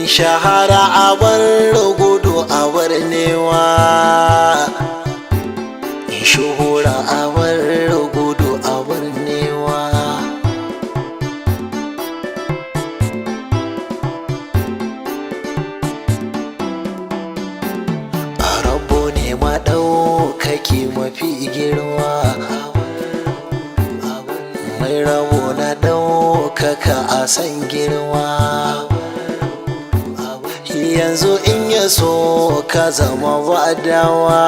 shahara a bar gudu a bar newa, shuhura a bar gudu a bar newa. Rabo ne maɗaukaki mafi girma, mai rabo na ɗaukaka a san girma. Yanzu in ya so ka zama wadawa,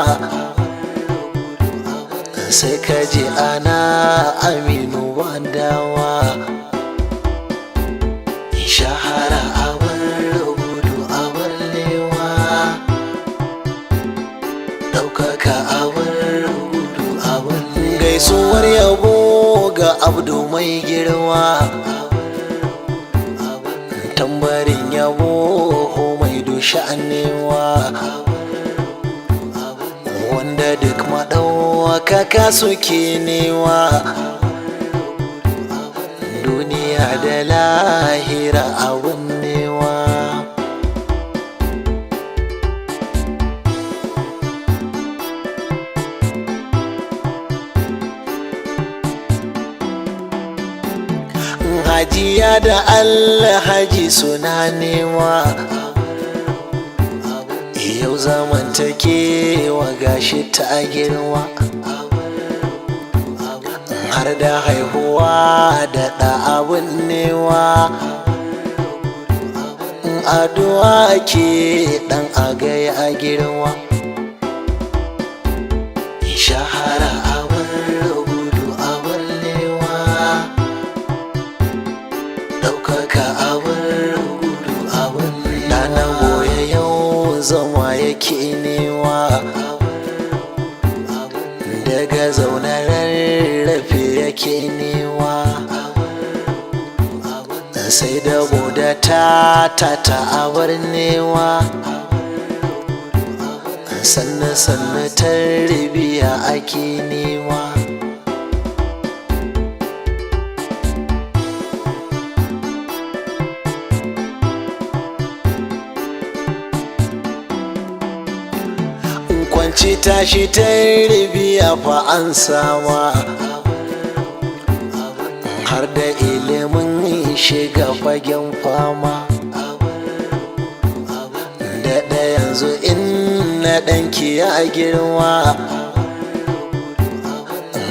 sai ka ji ana aminu wadawa. Shahara a bar gudu a bar newa, ɗaukaka a bar gudu a bar newa. Gaisuwar yabo ga abdu mai girma, tambarin yabo mai sha'anewa, wanda duk maɗaukaka suke newa, duniya da lahira abun newa. Hajiya da alhaji suna nema, yau zamantakewa gashi ta girma, har da haihuwa da ɗa abun newa. Addu'a ke ɗan agaya a girma. Shahara a bar gudu a bar newa, ɗaukaka a bar gudu a bar newa. Ɗana goya yau zama yake newa, daga zaune rarrafe yake newa, sai da boda ta abar newa. Sannu tarbiya ake nema. Kwanci tashi tarbiya fa an sama, har da ilimin shiga fagen fama. Daɗa yanzu in na ɗanki ya girma,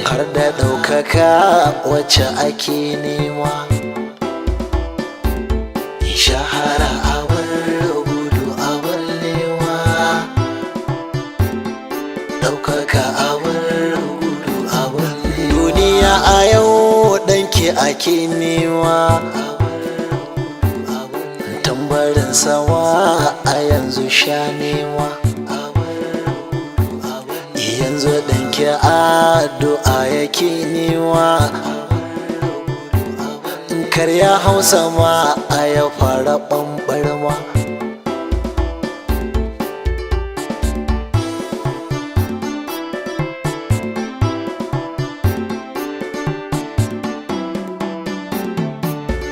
har da ɗaukaka wacce ake nema. Shahara a bar gudu a bar newa, ɗaukaka a bar gudu a bar newa. Duniya a yau ɗanki ake nema, tambarin sawa a yanzu sha nema. Yanzu ɗanki addu'a yake nema, karya hausa ma a ya fara ɓamɓarma.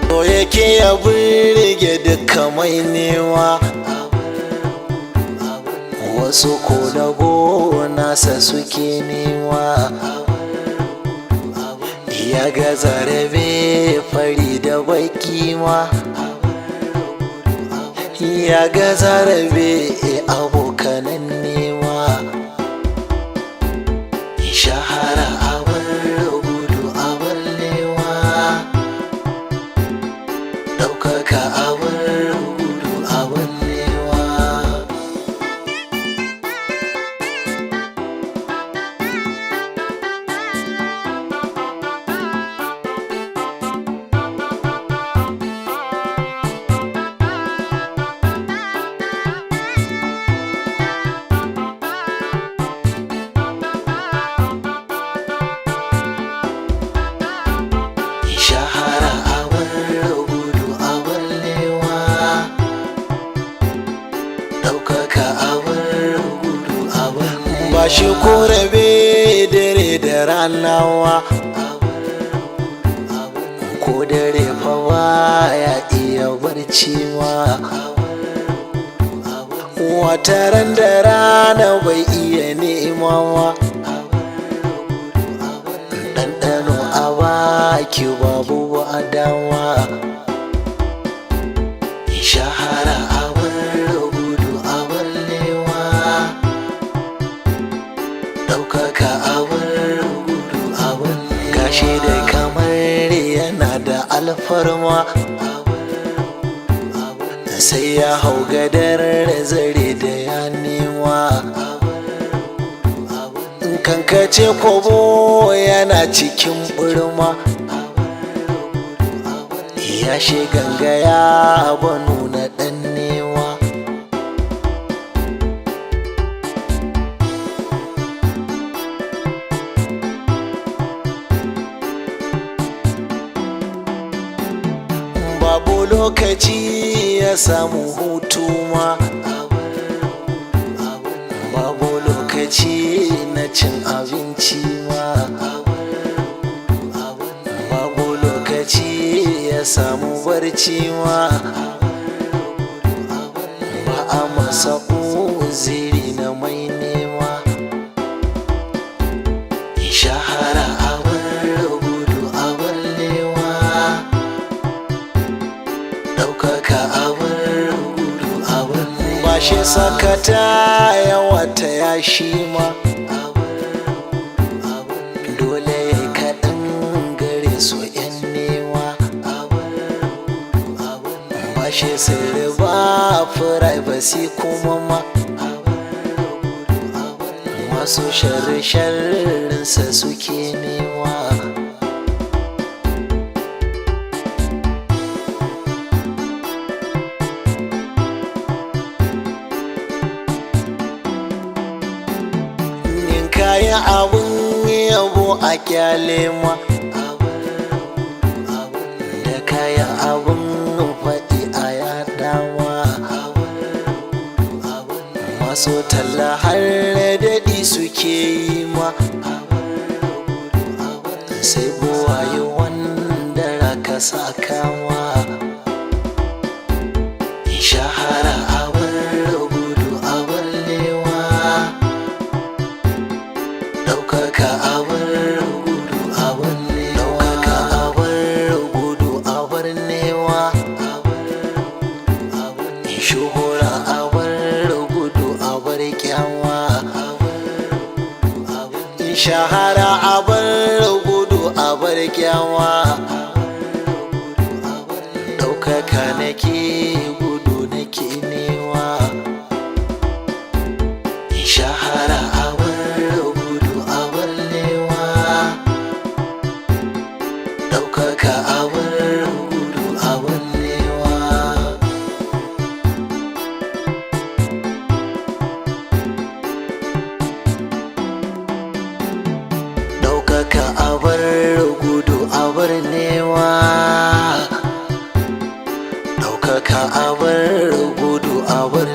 To yake ya burge duka mai nema, wasu ko da nasa suke nema. Ya ga zarabe fari da baki ma, ya ga zarabe abokanan nema. Shahara a bar gudu a bar newa, ɗaukaka a bar gudu a bar newa. Ba shi korabe dare da ranawa, ko dare fa ba ya iya barci ma. wataran da rana bai iya nema ma, ɗanɗano a baki babu ba dama. Shahara abin gudu abin lewa, ɗaukaka abin gudu abin lewa. Gashi da kamar yana da alfarma, sai ya hau gadar zare da ya nema. Kankace kobo yana cikin burma, ya gangaya banu na ɗan newa. Babu lokaci ya samu hutu ma, babu lokaci na cin abinci ma, babu lokaci ya samu barci ma, ba a masa uziri na mai nema. Shahara abin gudu abin lewa, ɗaukaka abin gudu abin lewa. Ba shi sakata yawa ta yashi ma, dole ya kaɗan gare su ‘yan nema. Ba shi sirri ba firabasi kuma ma, masu sharri-sharrinsa suke nema. Kayan abun yabo a kyale ma, da kayan abun faɗi a yaɗa ma. Masu talla har daɗi suke yi ma, sai buwaye wanda raka saka ma. Shahara abin gudu abin lewa, ɗaukaka abin gudu abin lewa. Ɗaukaka abin gudu abin lewa, shuhura abin gudu abin kyanwa. Shahara abin gudu abin kyanwa, ɗaukaka nake gudu nake nema. Shahara abin gudu abin lewa, ɗaukaka abin gudu abin lewa. Ɗaukaka abin gudu abin lewa, ɗaukaka abin gudu abin